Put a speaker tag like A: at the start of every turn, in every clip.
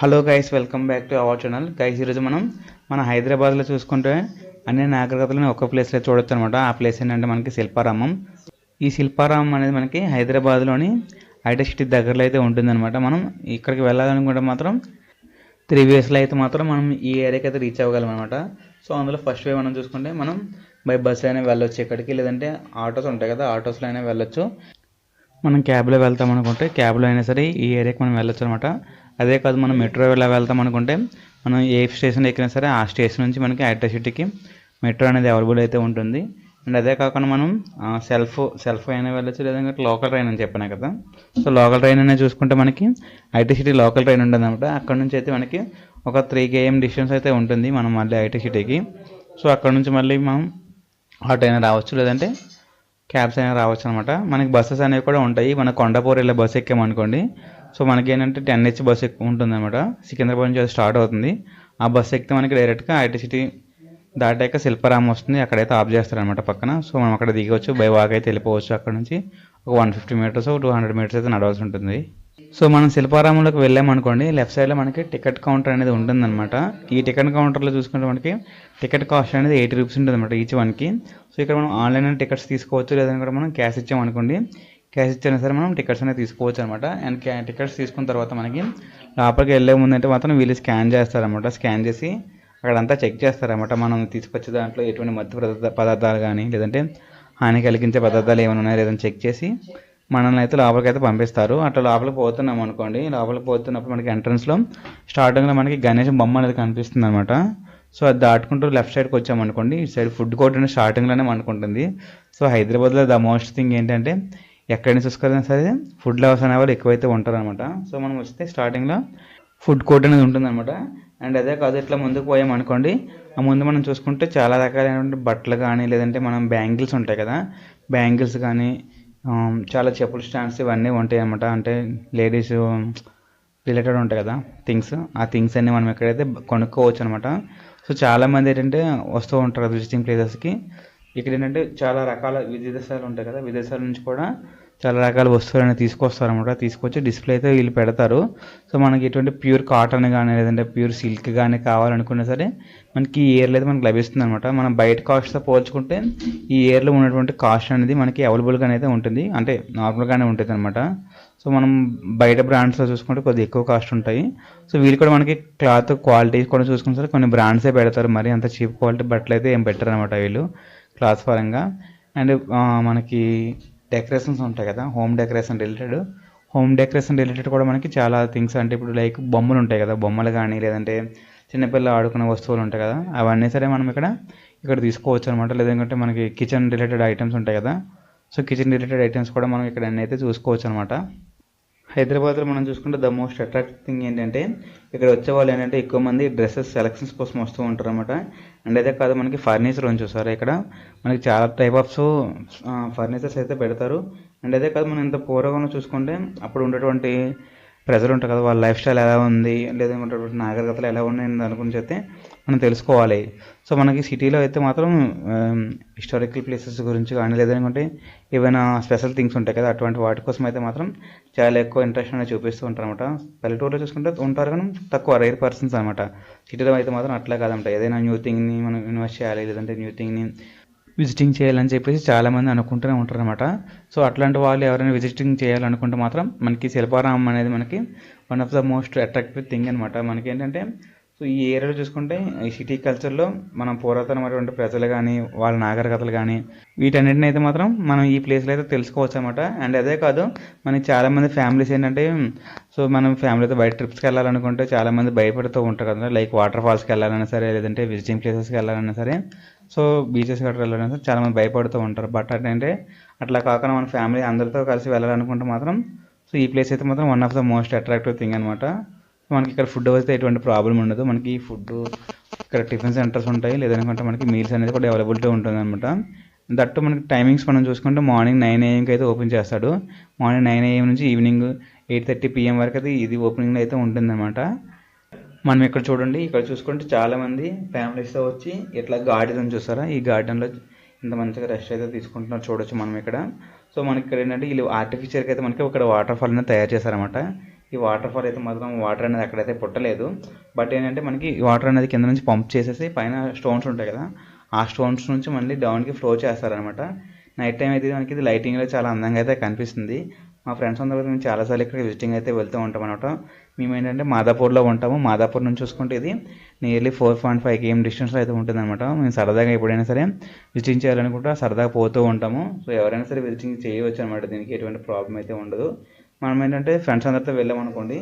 A: Hello guys, welcome back to our channel. Guys, ఈరోజు మనం మన హైదరాబాద్లో చూసుకుంటే అన్ని నాగరికతలను ఒక ప్లేస్లో చూడొచ్చు అనమాట. ఆ ప్లేస్ ఏంటంటే మనకి శిల్పారామం. ఈ శిల్పారామం అనేది మనకి హైదరాబాద్లోని ఐటీ సిటీ దగ్గరలో అయితే ఉంటుందన్నమాట. మనం ఇక్కడికి వెళ్ళాలనుకుంటే మాత్రం 3 వేస్లో అయితే మాత్రం మనం ఈ ఏరియాకి అయితే రీచ్ అవ్వగలం అనమాట. సో అందులో ఫస్ట్ వే మనం చూసుకుంటే మనం బై బస్ అయినా వెళ్ళొచ్చు ఇక్కడికి, లేదంటే ఆటోస్ ఉంటాయి కదా, ఆటోస్లో అయినా వెళ్ళొచ్చు. మనం క్యాబ్లో వెళ్తాం అనుకుంటే క్యాబ్లో అయినా సరే ఈ ఏరియాకి మనం వెళ్ళొచ్చు అనమాట. అదే కాదు, మనం మెట్రో వెళ్తాం అనుకుంటే మనం ఏ స్టేషన్ ఎక్కినా సరే ఆ స్టేషన్ నుంచి మనకి ఐటీ సిటీకి మెట్రో అనేది అవైలబుల్ అయితే ఉంటుంది. అండ్ అదే కాకుండా మనం సెల్ఫ్ అయినా వెళ్ళొచ్చు, లేదంటే లోకల్ ట్రైన్ అని చెప్పాను కదా. సో లోకల్ ట్రైన్ అనేది చూసుకుంటే మనకి ఐటీ సిటీ లోకల్ ట్రైన్ ఉంటుంది అనమాట. అక్కడ నుంచి అయితే మనకి ఒక 3 km డిస్టెన్స్ అయితే ఉంటుంది మనం మళ్ళీ ఐటీ సిటీకి. సో అక్కడ నుంచి మళ్ళీ మనం ఆటో అయినా రావచ్చు, లేదంటే క్యాబ్స్ అయినా రావచ్చు అనమాట. మనకి బస్సెస్ అనేవి కూడా ఉంటాయి. మన కొండాపూర్ వెళ్ళే బస్సు ఎక్కామనుకోండి, సో మనకి ఏంటంటే 10H బస్సు ఉంటుంది అనమాట. సికింద్రాబాద్ నుంచి అది స్టార్ట్ అవుతుంది. ఆ బస్సు ఎక్కితే మనకి డైరెక్ట్గా ఐటీ సిటీ దాటాక శిల్పారామం వస్తుంది. అక్కడైతే ఆఫ్ చేస్తారనమాట పక్కన. సో మనం అక్కడ దిగవచ్చు, బై వాక్ అయితే వెళ్ళిపోవచ్చు. అక్కడ నుంచి ఒక 150 మీటర్స్ 200 మీటర్స్ అయితే నడవాల్సి ఉంటుంది. సో మనం శిల్పారామంలోకి వెళ్ళామనుకోండి, లెఫ్ట్ సైడ్లో మనకి టికెట్ కౌంటర్ అనేది ఉంటుందన్నమాట. ఈ టికెట్ కౌంటర్లో చూసుకుంటే మనకి టికెట్ కాస్ట్ అనేది 80 రూపీస్ ఉంటుంది అనమాట ఈచ్ వన్కి. సో ఇక్కడ మనం ఆన్లైన్ టికెట్స్ తీసుకోవచ్చు, లేదంటే కూడా మనం క్యాష్ ఇచ్చామనుకోండి, క్యాష్ ఇచ్చినా సరే మనం టికెట్స్ అనేది తీసుకోవచ్చు అనమాట. అండ్ టికెట్స్ తీసుకున్న తర్వాత మనకి లోపలికి వెళ్ళే ముందంటే మాత్రం వీళ్ళు స్కాన్ చేస్తారనమాట. స్కాన్ చేసి అక్కడంతా చెక్ చేస్తారనమాట. మనం తీసుకొచ్చే దాంట్లో ఎటువంటి మత్తు పదార్థాలు కానీ, లేదంటే హాని కలిగించే పదార్థాలు ఏమైనా ఉన్నాయో లేదని చెక్ చేసి మనల్ని అయితే లోపలికి అయితే పంపిస్తారు. అట్లా లోపలికి పోతున్నాం అనుకోండి, లోపలికి పోతున్నప్పుడు మనకి ఎంట్రన్స్లో స్టార్టింగ్లో మనకి గణేష్ బొమ్మ అనేది కనిపిస్తుంది అనమాట. సో అది దాటుకుంటూ లెఫ్ట్ సైడ్కి వచ్చామనుకోండి, ఈ సైడ్ ఫుడ్ కోర్ట్ అనేది స్టార్టింగ్లోనే అనుకుంటుంది. సో హైదరాబాద్లో ద మోస్ట్ థింగ్ ఏంటంటే ఎక్కడి నుంచి చూసుకున్నా సరే ఫుడ్ లవర్స్ అనే వాళ్ళు ఎక్కువైతే ఉంటారనమాట. సో మనం వస్తే స్టార్టింగ్లో ఫుడ్ కోర్ట్ అనేది ఉంటుందన్నమాట. అండ్ అదే కాదు, ఇట్లా ముందుకు పోయామనుకోండి, ఆ ముందు మనం చూసుకుంటే చాలా రకాలైనటువంటి బట్టలు కానీ, లేదంటే మనం బ్యాంగిల్స్ ఉంటాయి కదా, బ్యాంగిల్స్ కానీ, చాలా చెప్పుల స్టాండ్స్ ఇవన్నీ ఉంటాయి అన్నమాట. అంటే లేడీస్ రిలేటెడ్ ఉంటాయి కదా థింగ్స్, ఆ థింగ్స్ అన్నీ మనం ఎక్కడైతే కొనుక్కోవచ్చు అనమాట. సో చాలామంది ఏంటంటే వస్తూ ఉంటారు కదా విజిటింగ్ ప్లేసెస్కి. ఇక్కడ ఏంటంటే చాలా రకాల విదేశాలు ఉంటాయి కదా, విదేశాల నుంచి కూడా చాలా రకాల వస్తువులను తీసుకొస్తారనమాట. తీసుకొచ్చి డిస్ప్లే అయితే వీళ్ళు పెడతారు. సో మనకి ఎటువంటి ప్యూర్ కాటన్ కానీ, లేదంటే ప్యూర్ సిల్క్ కానీ కావాలనుకున్నా సరే మనకి ఈ ఇయర్లో అయితే మనకి లభిస్తుంది అనమాట. మనం బయట కాస్ట్తో పోల్చుకుంటే ఈ ఇయర్లో ఉన్నటువంటి కాస్ట్ అనేది మనకి అవైలబుల్గానే అయితే ఉంటుంది, అంటే నార్మల్గానే ఉంటుంది అనమాట. సో మనం బయట బ్రాండ్స్లో చూసుకుంటే కొద్దిగా ఎక్కువ కాస్ట్ ఉంటాయి. సో వీళ్ళు కూడా మనకి క్లాత్ క్వాలిటీ కూడా చూసుకున్న సరే కొన్ని బ్రాండ్సే పెడతారు, మరి అంత చీప్ క్వాలిటీ బట్టలు అయితే ఏం పెట్టరు అనమాట వీళ్ళు క్లాత్ పరంగా. అండ్ మనకి డెకరేషన్స్ ఉంటాయి కదా, హోమ్ డెకరేషన్ రిలేటెడ్ కూడా మనకి చాలా థింగ్స్, అంటే ఇప్పుడు లైక్ బొమ్మలు ఉంటాయి కదా, బొమ్మలు కానీ, లేదంటే చిన్నపిల్లలు ఆడుకునే వస్తువులు ఉంటాయి కదా, అవన్నీ సరే మనం ఇక్కడ తీసుకోవచ్చు అనమాట. లేదంటే మనకి కిచెన్ రిలేటెడ్ ఐటమ్స్ ఉంటాయి కదా, సో కిచెన్ రిలేటెడ్ ఐటమ్స్ కూడా మనం ఇక్కడ అన్నీ అయితే చూసుకోవచ్చు అనమాట. హైదరాబాద్లో మనం చూసుకుంటే ద మోస్ట్ అట్రాక్టివ్ థింగ్ ఏంటంటే ఇక్కడ వచ్చే వాళ్ళు ఏంటంటే ఎక్కువ మంది డ్రెస్సెస్ సెలక్షన్స్ కోసం వస్తూ ఉంటారు అనమాట. అండ్ అదే కాదు, మనకి ఫర్నిచర్ అని చూసారు, ఇక్కడ మనకి చాలా టైప్ ఆఫ్స్ ఫర్నిచర్స్ అయితే పెడతారు. అండ్ అదే కాదు, మనం ఇంత పూర్వంగా చూసుకుంటే అప్పుడు ఉండేటువంటి ప్రజలు ఉంటారు కదా, వాళ్ళ లైఫ్ స్టైల్ ఎలా ఉంది, లేదంటే నాగరికతలు ఎలా ఉన్నాయి అనుకుని చెప్తే మనం తెలుసుకోవాలి. సో మనకి సిటీలో అయితే మాత్రం హిస్టారికల్ ప్లేసెస్ గురించి కానీ, లేదంటే ఏమైనా స్పెషల్ థింగ్స్ ఉంటాయి కదా, అటువంటి వాటి కోసం అయితే మాత్రం చాలా ఎక్కువ ఇంట్రెస్ట్ అనేది చూపిస్తూ ఉంటారు అనమాట. పల్లెటూరులో చూసుకుంటే ఉంటారు కానీ తక్కువ, రేర్ పర్సన్స్ అనమాట. సిటీలో అయితే మాత్రం అట్లా కాదంట, ఏదైనా న్యూ థింగ్ని మనం ఇన్వెస్ట్ చేయాలి, లేదంటే న్యూ థింగ్ని విజిటింగ్ చేయాలని చెప్పేసి చాలామంది అనుకుంటూనే ఉంటారు అనమాట. సో అట్లాంటి వాళ్ళు ఎవరైనా విజిటింగ్ చేయాలనుకుంటే మాత్రం మనకి శిల్పారామం అనేది మనకి one of the most attractive thing అనమాట. మనకి ఏంటంటే సో ఈ ఏరియాలో చూసుకుంటే ఈ సిటీ కల్చర్లో మనం పురాతనమైనటువంటి ప్రజలు కానీ, వాళ్ళ నాగరికతలు కానీ, వీటన్నిటిని అయితే మాత్రం మనం ఈ ప్లేస్లో అయితే తెలుసుకోవచ్చు అనమాట. అండ్ అదే కాదు, మనకి చాలామంది ఫ్యామిలీస్ ఏంటంటే, సో మనం ఫ్యామిలీతో బయట ట్రిప్స్కి వెళ్ళాలనుకుంటే చాలామంది భయపడుతూ ఉంటారు కదా, లైక్ వాటర్ ఫాల్స్కి వెళ్ళాలన్నా సరే, లేదంటే విజిటింగ్ ప్లేసెస్కి వెళ్ళాలన్నా సరే, సో బీచెస్ గట్రా వెళ్ళాలన్నా సరే చాలామంది భయపడుతూ ఉంటారు. బట్ అంటే అట్లా కాకుండా మన ఫ్యామిలీ అందరితో కలిసి వెళ్ళాలనుకుంటే మాత్రం సో ఈ ప్లేస్ అయితే మాత్రం one of the most attractive thing అనమాట. మనకి ఇక్కడ ఫుడ్ అయితే ఎటువంటి ప్రాబ్లం ఉండదు. మనకి ఫుడ్ ఇక్కడ టిఫిన్ సెంటర్స్ ఉంటాయి, లేదనుకుంటే మనకి మీల్స్ అనేది కూడా అవైలబిలిటీ ఉంటుంది అనమాట. దట్టు మనకి టైమింగ్స్ మనం చూసుకుంటే మార్నింగ్ 9 AM అయితే ఓపెన్ చేస్తాడు. మార్నింగ్ 9 AM నుంచి ఈవినింగ్ 8:30 PM వరకు అయితే ఇది ఓపెనింగ్ అయితే ఉంటుందన్నమాట. మనం ఇక్కడ చూడండి, ఇక్కడ చూసుకుంటే చాలామంది ఫ్యామిలీస్తో వచ్చి ఇట్లా గార్డెన్ చూస్తారా, ఈ గార్డెన్లో ఇంత మంచిగా రెస్ట్ అయితే తీసుకుంటున్నారు చూడొచ్చు మనం ఇక్కడ. సో మనకి ఇక్కడ ఏంటంటే వీళ్ళు ఆర్టిఫిషియల్గా అయితే మనకి ఇక్కడ వాటర్ ఫాల్ అనేది తయారు చేశారన్నమాట. ఈ వాటర్ ఫాల్ అయితే మాత్రం వాటర్ అనేది అక్కడైతే పుట్టలేదు. బట్ ఏంటంటే మనకి ఈ వాటర్ అనేది కింద నుంచి పంప్ చేసేసి పైన స్టోన్స్ ఉంటాయి కదా, ఆ స్టోన్స్ నుంచి మళ్ళీ డౌన్కి ఫ్లో చేస్తారనమాట. నైట్ టైం అయితే మనకి ఇది లైటింగ్లో చాలా అందంగా అయితే కనిపిస్తుంది. మా ఫ్రెండ్స్ అందరూ మేము చాలాసార్లు ఇక్కడ విజిటింగ్ అయితే వెళ్తూ ఉంటాం అనమాట. మేము ఏంటంటే మాదాపూర్లో ఉంటాము. మాదాపూర్ నుంచి చూసుకుంటే ఇది నియర్లీ 4.5 km డిస్టెన్స్లో అయితే ఉంటుంది అనమాట. మేము సరదాగా ఎప్పుడైనా సరే విజిటింగ్ చేయాలనుకుంటే సరదాగా పోతూ ఉంటాము. సో ఎవరైనా సరే విజిటింగ్ చేయవచ్చు అనమాట. దీనికి ఎటువంటి ప్రాబ్లం అయితే ఉండదు. మనం ఏంటంటే ఫ్రెండ్స్ అందరితో వెళ్ళామనుకోండి,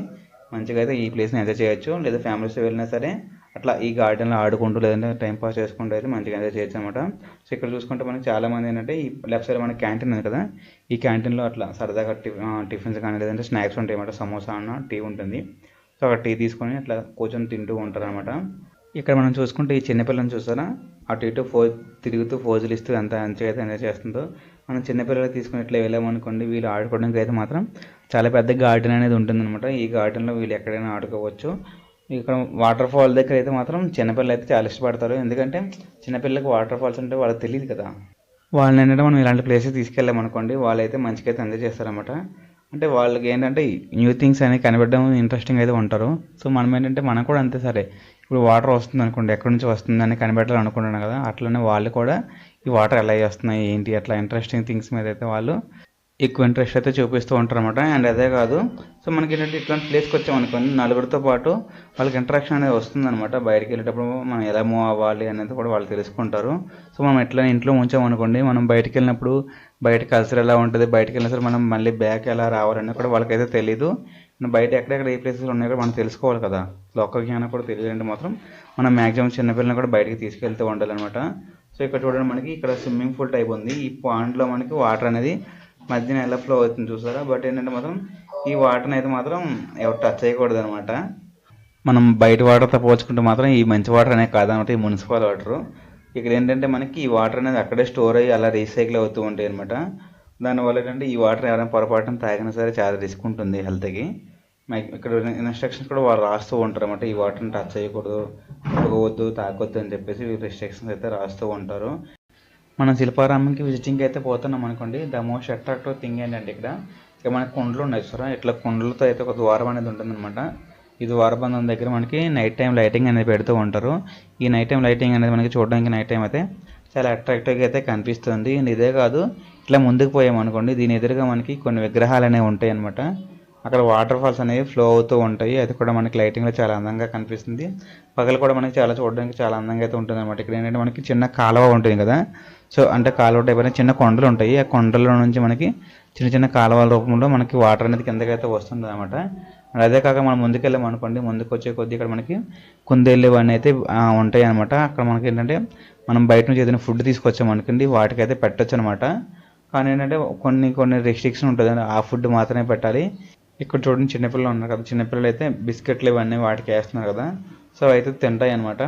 A: మంచిగా అయితే ఈ ప్లేస్ని ఎంజాయ్ చేయొచ్చు. లేదా ఫ్యామిలీస్తో వెళ్ళినా సరే అట్లా ఈ గార్డెన్లో ఆడుకుంటూ లేదంటే టైం పాస్ చేసుకుంటూ అయితే మంచిగా ఎంజాయ్ చేయొచ్చు అనమాట. సో ఇక్కడ చూసుకుంటే మనకి చాలామంది ఏంటంటే ఈ లెఫ్ట్ సైడ్ మనకి క్యాంటీన్ ఉంది కదా, ఈ క్యాంటీన్లో అట్లా సరదాగా టిఫిన్స్ కానీ లేదంటే స్నాక్స్ ఉంటాయి అన్నమాట. సమోసా అన్న టీ ఉంటుంది. సో అక్కడ టీ తీసుకొని అట్లా కూర్చొని తింటూ ఉంటారు అనమాట. ఇక్కడ మనం చూసుకుంటే ఈ చిన్నపిల్లని చూసారా, అటు ఇటు తిరుగుతూ ఫోజులు ఇస్తూ ఎంత మంచిగా అయితే ఎంజాయ్ చేస్తుందో. మనం చిన్నపిల్లలు తీసుకుని ఇట్లా వెళ్ళామనుకోండి, వీళ్ళు ఆడుకోవడానికి అయితే మాత్రం చాలా పెద్ద గార్డెన్ అనేది ఉంటుందన్నమాట. ఈ గార్డెన్లో వీళ్ళు ఎక్కడైనా ఆడుకోవచ్చు. ఇక్కడ వాటర్ ఫాల్ దగ్గర అయితే మాత్రం చిన్నపిల్లలు అయితే చాలా ఇష్టపడతారు. ఎందుకంటే చిన్నపిల్లలకి వాటర్ ఫాల్స్ అంటే వాళ్ళకి తెలియదు కదా. వాళ్ళని ఏంటంటే మనం ఇలాంటి ప్లేసెస్ తీసుకెళ్ళామనుకోండి, వాళ్ళైతే మంచిగా అయితే ఎంజాయ్ చేస్తారన్నమాట. అంటే వాళ్ళకి ఏంటంటే న్యూ థింగ్స్ అనేవి కనిపెట్టడం ఇంట్రెస్టింగ్ అయితే ఉంటారు. సో మనం ఏంటంటే మనం కూడా అంతే. సరే ఇప్పుడు వాటర్ వస్తుంది అనుకోండి, ఎక్కడి నుంచి వస్తుంది అని కనిపెట్టాలి అనుకుంటున్నాను కదా, అట్లనే వాళ్ళు కూడా ఈ వాటర్ ఎలా వస్తున్నాయి ఏంటి అట్లా ఇంట్రెస్టింగ్ థింగ్స్ మీద అయితే వాళ్ళు ఎక్కువ ఇంట్రెస్ట్ అయితే చూపిస్తూ ఉంటారు అనమాట. అండ్ అదే కాదు, సో మనకి ఏంటంటే ఇట్లాంటి ప్లేస్కి వచ్చామనుకోండి, నలుగురితో పాటు వాళ్ళకి ఇంట్రాక్షన్ అనేది వస్తుందన్నమాట. బయటికి వెళ్ళేటప్పుడు మనం ఎలా మూవ్ అవ్వాలి అనేది కూడా వాళ్ళు తెలుసుకుంటారు. సో మనం ఎట్లా ఇంట్లో ఉంచామనుకోండి, మనం బయటికి వెళ్ళినప్పుడు బయట కల్చర్ ఎలా ఉంటుంది, బయటికి వెళ్ళిన సరే మనం మళ్ళీ బ్యాక్ ఎలా రావాలని కూడా వాళ్ళకైతే తెలియదు. బయట ఎక్కడెక్కడ ఏ ప్లేసెస్ ఉన్నాయో కూడా మనం తెలుసుకోవాలి కదా. లోక జ్ఞానం కూడా తెలియాలంటే మాత్రం మనం మ్యాక్సిమం చిన్నపిల్లల్ని కూడా బయటికి తీసుకెళ్తూ ఉండాలన్నమాట. సో ఇక్కడ చూడండి, మనకి ఇక్కడ స్విమ్మింగ్ పూల్ టైప్ ఉంది. ఈ పాండ్లో మనకి వాటర్ అనేది మధ్యన ఎలా ఫ్లో అవుతుంది చూసారా. బట్ ఏంటంటే మాత్రం ఈ వాటర్ని అయితే మాత్రం ఎవరు టచ్ చేయకూడదు అనమాట. మనం బయట వాటర్తో పోల్చుకుంటే మాత్రం ఈ మంచి వాటర్ అనేది కాదనమాట, ఈ మున్సిపల్ వాటర్. ఇక్కడ ఏంటంటే మనకి ఈ వాటర్ అనేది అక్కడే స్టోర్ అయ్యి అలా రీసైకిల్ అవుతూ ఉంటాయి అనమాట. దానివల్ల ఏంటంటే ఈ వాటర్ ఎవరైనా పొరపాటున తాగినా సరే చాలా రిస్క్ ఉంటుంది హెల్త్కి. ఇక్కడ ఇన్స్ట్రక్షన్స్ కూడా వాళ్ళు రాస్తూ ఉంటారు అనమాట. ఈ వాటర్ని టచ్ చేయకూడదు, తాగవద్దు, తాగొద్దు అని చెప్పేసి రిస్ట్రిక్షన్స్ అయితే రాస్తూ ఉంటారు. మనం శిల్పారామంకి విజిటింగ్ అయితే పోతున్నాం అనుకోండి, ద మోస్ట్ అట్రాక్టివ్ థింగ్ ఏంటంటే ఇక్కడ మనకి కుండలు ఉన్నాయి చూసారా. ఇట్లా కుండలతో అయితే ఒక ద్వారం అనేది ఉంటుందన్నమాట. ఈ ద్వారబంధం దగ్గర మనకి నైట్ టైం లైటింగ్ అనేది పెడుతూ ఉంటారు. ఈ నైట్ టైం లైటింగ్ అనేది మనకి చూడడానికి నైట్ టైం అయితే చాలా అట్రాక్టివ్గా అయితే కనిపిస్తుంది. అండ్ ఇదే కాదు, ఇట్లా ముందుకు పోయామనుకోండి, దీని ఎదురుగా మనకి కొన్ని విగ్రహాలు అనేవి ఉంటాయి అనమాట. అక్కడ వాటర్ ఫాల్స్ అనేవి ఫ్లో అవుతూ ఉంటాయి. అది కూడా మనకి లైటింగ్లో చాలా అందంగా కనిపిస్తుంది. పగలు కూడా మనకి చాలా చూడడానికి చాలా అందంగా అయితే ఉంటుంది అనమాట. ఇక్కడ ఏంటంటే మనకి చిన్న కాలువ ఉంటుంది కదా, సో అంటే కాలువ టైప్ అయినా చిన్న కొండలు ఉంటాయి. ఆ కొండల నుంచి మనకి చిన్న చిన్న కాలువల రూపంలో మనకి వాటర్ అనేది కిందకైతే వస్తుంది అనమాట. అదే కాక మనం ముందుకెళ్ళామనుకోండి, ముందుకు వచ్చే కొద్దీ ఇక్కడ మనకి కుందేళ్ళు ఇవన్నీ అయితే ఉంటాయి అనమాట. అక్కడ మనకి ఏంటంటే మనం బయట నుంచి ఏదైనా ఫుడ్ తీసుకొచ్చామనుకోండి, వాటికైతే పెట్టచ్చు అనమాట. కానీ ఏంటంటే కొన్ని రెస్ట్రిక్షన్ ఉంటుంది, ఆ ఫుడ్ మాత్రమే పెట్టాలి. ఇక్కడ చూడండి చిన్నపిల్లలు ఉన్నారు కదా, చిన్నపిల్లలు అయితే బిస్కెట్లు ఇవన్నీ వాటికి వేస్తున్నారు కదా, సో అయితే తింటాయి అనమాట.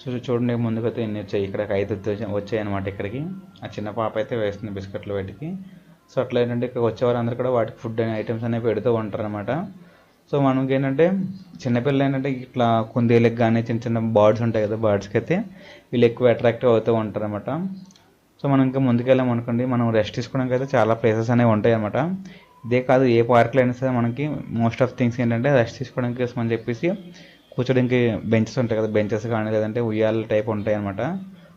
A: సో చూడండి ముందుకైతే ఎన్ని వచ్చాయి, ఇక్కడ 5 వచ్చాయి అనమాట ఇక్కడికి. ఆ చిన్న పాప అయితే వేస్తుంది బిస్కెట్లు వాటికి. సో అట్లా ఏంటంటే ఇక్కడ వచ్చే వాళ్ళందరూ కూడా వాటికి ఫుడ్ ఐటమ్స్ అనేవి పెడుతూ ఉంటారు అనమాట. సో మనకి ఏంటంటే చిన్నపిల్లలు ఏంటంటే ఇట్లా కుందేళ్ళకి కానీ చిన్న చిన్న బర్డ్స్ ఉంటాయి కదా, బర్డ్స్కి అయితే వీళ్ళు ఎక్కువ అట్రాక్టివ్ అవుతూ ఉంటారు అనమాట. సో మనం ఇంకా ముందుకెళ్ళాం అనుకోండి, మనం రెస్ట్ తీసుకోవడానికి అయితే చాలా ప్లేసెస్ అనేవి ఉంటాయి అనమాట. ఇదే కాదు, ఏ పార్క్లో అయినా సరే మనకి మోస్ట్ ఆఫ్ థింగ్స్ ఏంటంటే రెస్ట్ తీసుకోవడానికి కోసం అని చెప్పేసి కూర్చోడానికి బెంచెస్ ఉంటాయి కదా, బెంచెస్ కానీ లేదంటే ఉయ్యాల టైప్ ఉంటాయి అనమాట.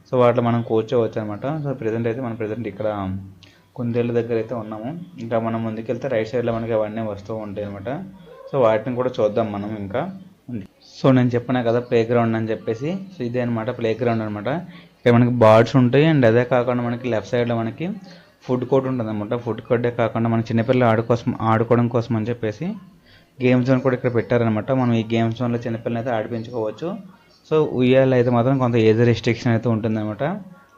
A: సో వాటిలో మనం కూర్చోవచ్చు అనమాట. సో ప్రజెంట్ అయితే మనం ఇక్కడ కుందేళ్ళ దగ్గర అయితే ఉన్నాము. ఇంకా మనం ముందుకెళ్తే రైట్ సైడ్లో మనకి అవన్నీ వస్తూ ఉంటాయి అనమాట. సో వాటిని కూడా చూద్దాం మనం ఇంకా. సో నేను చెప్పినా కదా ప్లే గ్రౌండ్ అని చెప్పేసి, సో ఇదే అనమాట ప్లే గ్రౌండ్ అనమాట. ఇక్కడ మనకి బర్డ్స్ ఉంటాయి. అండ్ అదే కాకుండా మనకి లెఫ్ట్ సైడ్లో మనకి ఫుడ్ కోర్ట్ ఉంటుంది అనమాట. ఫుడ్ కోర్టే కాకుండా మన చిన్నపిల్లలు ఆడుకోవడం కోసం అని చెప్పేసి గేమ్ జోన్ కూడా ఇక్కడ పెట్టారనమాట. మనం ఈ గేమ్ జోన్లో చిన్నపిల్లలు అయితే ఆడిపించుకోవచ్చు. సో ఉయ్యాలలో అయితే మాత్రం కొంత ఏజ్ రెస్ట్రిక్షన్ అయితే ఉంటుందన్నమాట.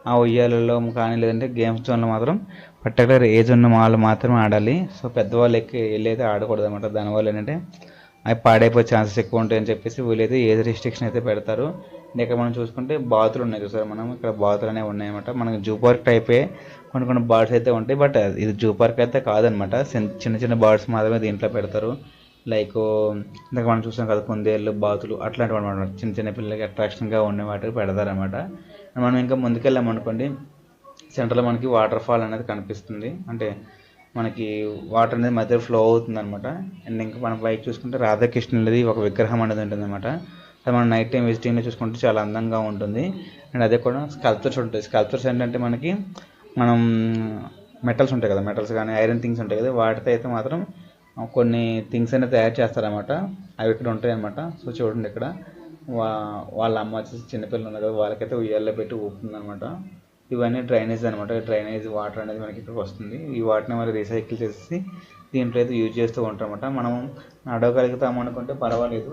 A: ఆ ఉయ్యాలలో కానీ లేదంటే గేమ్స్ జోన్లో మాత్రం పర్టికులర్ ఏజ్ ఉన్న వాళ్ళు మాత్రమే ఆడాలి. సో పెద్దవాళ్ళు వెళ్ళి అయితే ఆడకూడదు అనమాట. దానివల్ల ఏంటంటే అవి పాడైపోయే ఛాన్సెస్ ఎక్కువ ఉంటాయని చెప్పేసి వీళ్ళైతే ఏజ్ రెస్ట్రిక్షన్ అయితే పెడతారు. ఇక్కడ మనం చూసుకుంటే బాతులు ఉన్నాయి చూసారు, మనం ఇక్కడ బాతులు అనేవి ఉన్నాయన్నమాట. మనకి జూ పార్క్ టైపే కొన్ని బర్డ్స్ అయితే ఉంటాయి. బట్ ఇది జూ పార్క్ అయితే కాదనమాట. చిన్న చిన్న బర్డ్స్ మాత్రమే దీంట్లో పెడతారు. లైక్ ఇందాక మనం చూసాం కదా కుందేళ్ళు, బాతులు అట్లాంటివి అనమాట. చిన్న చిన్న పిల్లలకి అట్రాక్షన్గా ఉండే వాటికి పెడతారనమాట. మనం ఇంకా ముందుకెళ్ళామనుకోండి, సెంటర్లో మనకి వాటర్ ఫాల్ అనేది కనిపిస్తుంది. అంటే మనకి వాటర్ అనేది మధ్యలో ఫ్లో అవుతుంది అనమాట. అండ్ ఇంకా మన పైకి చూసుకుంటే రాధాకృష్ణులది ఒక విగ్రహం అనేది ఉంటుంది అనమాట. అది మనం నైట్ టైం విజిటింగ్లో చూసుకుంటే చాలా అందంగా ఉంటుంది. అండ్ అదే కూడా స్కల్ప్చర్స్ ఉంటాయి. స్కల్ప్చర్స్ ఏంటంటే మనకి మనం మెటల్స్ ఉంటాయి కదా, మెటల్స్ కానీ ఐరన్ థింగ్స్ ఉంటాయి కదా, వాటితో అయితే మాత్రం కొన్ని థింగ్స్ అనేది తయారు చేస్తారన్నమాట. అవి ఇక్కడ ఉంటాయి అన్నమాట. సో చూడండి ఇక్కడ వాళ్ళ అమ్మ వచ్చేసి చిన్నపిల్లలు ఉన్నారు కదా, వాళ్ళకైతే ఉయ్యాల్లో పెట్టి ఊపుతుంది అనమాట. ఇవన్నీ డ్రైనేజ్ అనమాట. డ్రైనేజ్ వాటర్ అనేది మనకి ఇక్కడికి వస్తుంది. ఈ వాటర్ని మరి రీసైకిల్ చేసి దీంట్లో అయితే యూజ్ చేస్తూ ఉంటాం అనమాట. మనం నడవగలుగుతాం అనుకుంటే పర్వాలేదు,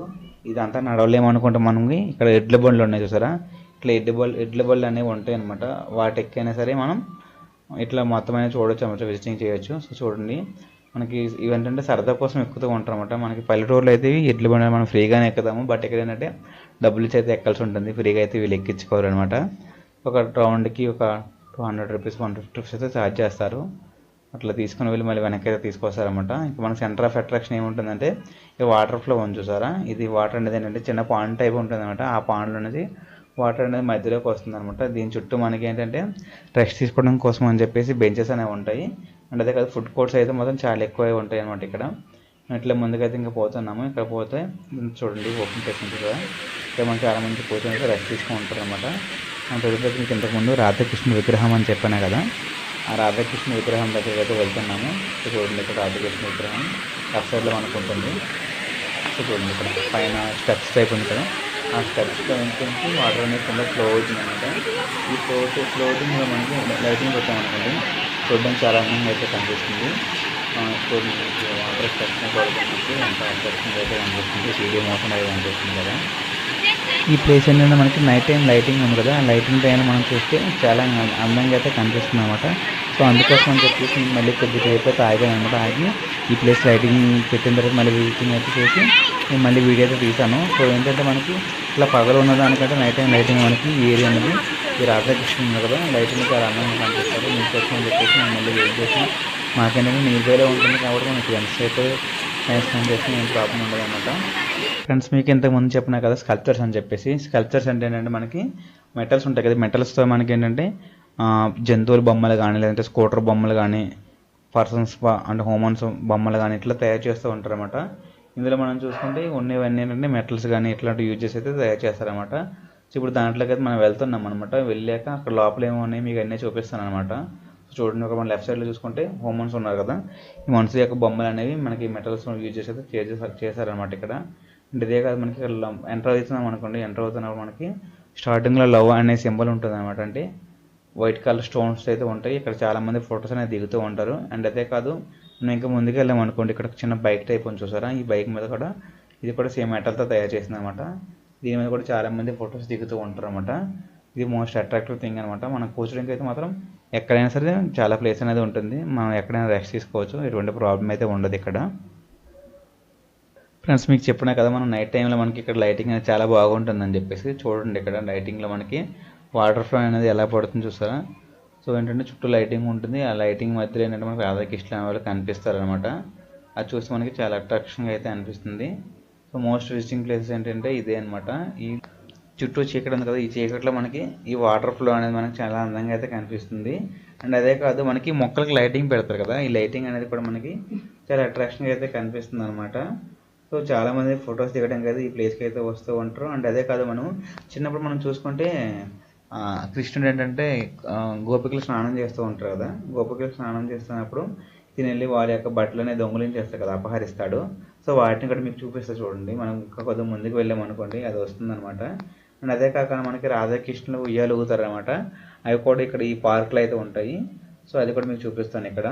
A: ఇదంతా నడవలేమనుకుంటే మనకి ఇక్కడ ఎడ్ల బండ్లు ఉన్నాయి చూసారా, ఇట్లా ఎడ్ల బళ్ళు అనేవి ఉంటాయి అనమాట. వాటి ఎక్కైనా సరే మనం ఇట్లా మొత్తం అనేది చూడొచ్చు అనమాట, విజిటింగ్ చేయొచ్చు. సో చూడండి మనకి ఇవేంటంటే సరదా కోసం ఎక్కుతూ ఉంటారు అనమాట. మనకి పల్లెటూరులో అయితే ఎడ్ల బండి మనం ఫ్రీగానే ఎక్కుతాము, బట్ ఇక్కడ ఏంటంటే డబ్బులు ఇచ్చి అయితే ఎక్కాల్సి ఉంటుంది. ఫ్రీగా అయితే వీళ్ళు ఎక్కించుకోరు అనమాట. ఒక రౌండ్కి ఒక 200 రూపీస్ 150 రూపీస్ అయితే ఛార్జ్ చేస్తారు. అట్లా తీసుకుని వెళ్ళి మళ్ళీ వెనక్కి అయితే తీసుకొస్తారనమాట. ఇంకా మన సెంటర్ ఆఫ్ అట్రాక్షన్ ఏముంటుందంటే ఈ వాటర్ ఫ్లో ఉంది చూసారా, ఇది వాటర్ అనేది ఏంటంటే చిన్న పాండ్ టైప్ ఉంటుంది అనమాట. ఆ పాండ్లో అనేది వాటర్ అనేది మధ్యలోకి వస్తుంది అనమాట. దీని చుట్టూ మనకి ఏంటంటే రెస్ట్ తీసుకోవడం కోసం అని చెప్పేసి బెంచెస్ అనేవి ఉంటాయి. అండ్ అదే కాదు ఫుడ్ కోర్ట్స్ అయితే మాత్రం చాలా ఎక్కువ ఉంటాయి అనమాట. ఇక్కడ ఇట్లా ముందుకైతే ఇంకా పోతున్నాము. ఇక్కడ పోతే చూడండి ఓపెన్ చేసింది కదా, ఇక్కడ మనం చాలా మంది కూర్చొని రెస్ట్ తీసుకుంటారు అనమాట. ప్రజలకి మీకు ఇంతకుముందు రాధాకృష్ణ విగ్రహం అని చెప్పాను కదా, ఆ రాధాకృష్ణ విగ్రహం దగ్గరికి అయితే వెళ్తున్నాము. సో చూడండి ఇక్కడ రాధాకృష్ణ విగ్రహం లెఫ్ట్ సైడ్లో మనకు ఉంటుంది. సో చూడండి ఇక్కడ పైన స్టెప్స్ టైప్ ఉంది కదా, ఆ స్టెప్స్లో నుంచి వాటర్ అనేది కింద ఫ్లో అవుతుంది అనమాట. ఈ ఫ్లోటింగ్ మనకి లైటింగ్ పెట్టామనుకోండి, చూడడానికి చాలా అందంగా అయితే కనిపిస్తుంది. చూడండి వాటర్ స్టెప్స్ని పడుతున్నట్టు ఎంత అట్రాక్షన్ అయితే కనిపిస్తుంది, సీడీ మోషన్ అయితే కనిపిస్తుంది కదా. ఈ ప్లేస్ ఏంటంటే మనకి నైట్ టైం లైటింగ్ ఉంది కదా, ఆ లైటింగ్ టైం మనం చూస్తే చాలా అందంగా అయితే కనిపిస్తుంది అనమాట. సో అందుకోసం అని చెప్పేసి మళ్ళీ కొద్దిసేపు అయితే ఆగాను అనమాట. ఆగి ఈ ప్లేస్ లైటింగ్ పెట్టిన తర్వాత మళ్ళీ విజిటింగ్ అయితే చేసి నేను మళ్ళీ వీడియో అయితే తీసాను. సో ఏంటంటే మనకి ఇలా పగలు ఉన్నదానికంటే నైట్ టైం లైటింగ్ మనకి ఈ ఏరియా అనేది ఈ రాధాకృష్ణ ఉంది కదా, లైటింగ్ చాలా అందంగా కనిపిస్తారు. మీకోసం అని చెప్పేసి నేను మళ్ళీ వెయిట్ చేసి మాకేంటంటే నీళ్ళలో ఉంటుంది కాబట్టి మనకి ఎంతసేపు టైం స్పెండ్ చేసి ఏం ప్రాబ్లం ఉండదు అనమాట. ఫ్రెండ్స్ మీకు ఇంతకుముందు చెప్పినా కదా స్కల్ప్చర్స్ అని చెప్పేసి, స్కల్ప్చర్స్ అంటే ఏంటంటే మనకి మెటల్స్ ఉంటాయి కదా, మెటల్స్తో మనకి ఏంటంటే జంతువుల బొమ్మలు కానీ లేదంటే స్కూటర్ బొమ్మలు కానీ పర్సన్స్ అంటే హ్యూమన్స్ బొమ్మలు కానీ ఇట్లా తయారు చేస్తూ ఉంటారు అనమాట. ఇందులో మనం చూసుకుంటే ఉన్నవన్నీ ఏంటంటే మెటల్స్ కానీ ఇట్లాంటి యూజ్ చేసి అయితే తయారు చేస్తారనమాట. సో ఇప్పుడు దాంట్లోకి అయితే మనం వెళ్తున్నాం అనమాట. వెళ్ళాక అక్కడ లోపల ఏమో ఉన్నాయి మీకు అన్నీ చూపిస్తాను అనమాట. చూడండి ఒక మన లెఫ్ట్ సైడ్లో చూసుకుంటే హ్యూమన్స్ ఉన్నారు కదా, ఈ మనుషుల యొక్క బొమ్మలు అనేవి మనకి మెటల్స్ యూజ్ చేసి అయితే చేశారనమాట ఇక్కడ. అంటే ఇదే కాదు మనకి ఎంటర్ అవుతున్నాం అనుకోండి, ఎంటర్ అవుతున్నప్పుడు మనకి స్టార్టింగ్లో లవ్ అనే సింబల్ ఉంటుంది అనమాట. అంటే వైట్ కలర్ స్టోన్స్ అయితే ఉంటాయి. ఇక్కడ చాలామంది ఫొటోస్ అనేది దిగుతూ ఉంటారు. అండ్ అదే కాదు మనం ఇంకా ముందుకు వెళ్ళామనుకోండి, ఇక్కడ చిన్న బైక్ టైప్ ఉంది చూసారా, ఈ బైక్ మీద కూడా ఇది కూడా సేమ్ మెటల్తో తయారు చేసింది అనమాట. దీని మీద కూడా చాలామంది ఫొటోస్ దిగుతూ ఉంటారు అనమాట. ఇది మోస్ట్ అట్రాక్టివ్ థింగ్ అనమాట. మనం కూర్చోడానికి అయితే మాత్రం ఎక్కడైనా సరే చాలా ప్లేస్ అనేది ఉంటుంది, మనం ఎక్కడైనా రెస్ట్ తీసుకోవచ్చు, ఎటువంటి ప్రాబ్లం అయితే ఉండదు ఇక్కడ. ఫ్రెండ్స్ మీకు చెప్పినా కదా మనం నైట్ టైంలో మనకి ఇక్కడ లైటింగ్ అనేది చాలా బాగుంటుందని చెప్పేసి. చూడండి ఇక్కడ లైటింగ్లో మనకి వాటర్ ఫ్లో అనేది ఎలా పడుతుంది చూసారా. సో ఏంటంటే చుట్టూ లైటింగ్ ఉంటుంది, ఆ లైటింగ్ మధ్యలో ఏంటంటే మనకి రాధాకృష్ణ వాళ్ళు కనిపిస్తారు అనమాట. అది చూస్తే మనకి చాలా అట్రాక్షన్గా అయితే అనిపిస్తుంది. సో మోస్ట్ విజిటింగ్ ప్లేసెస్ ఏంటంటే ఇదే అనమాట. ఈ చుట్టూ చీకటి ఉంది కదా, ఈ చీకట్లో మనకి ఈ వాటర్ ఫ్లో అనేది మనకి చాలా అందంగా అయితే కనిపిస్తుంది. అండ్ అదే కాదు మనకి మొక్కలకి లైటింగ్ పెడతారు కదా, ఈ లైటింగ్ అనేది కూడా మనకి చాలా అట్రాక్షన్గా అయితే కనిపిస్తుంది అనమాట. సో చాలామంది ఫొటోస్ దిగడానికి అయితే ఈ ప్లేస్కి అయితే వస్తూ ఉంటారు. అండ్ అదే కాదు మనం చిన్నప్పుడు మనం చూసుకుంటే కృష్ణుడు ఏంటంటే గోపికలు స్నానం చేస్తూ ఉంటారు కదా, గోపికలు స్నానం చేస్తున్నప్పుడు తిని వెళ్ళి వాళ్ళ యొక్క బట్టలనే దొంగలించేస్తాడు కదా, అపహరిస్తాడు. సో వాటిని కూడా మీకు చూపిస్తా చూడండి. మనం ఇంకా కొద్దిగా ముందుకు వెళ్ళామనుకోండి అది వస్తుందన్నమాట. అండ్ అదే కాక మనకి రాధాకృష్ణులు ఉయ్యాలు ఊగుతారు అనమాట, అవి కూడా ఇక్కడ ఈ పార్కులు అయితే ఉంటాయి. సో అది కూడా మీకు చూపిస్తాను ఇక్కడ.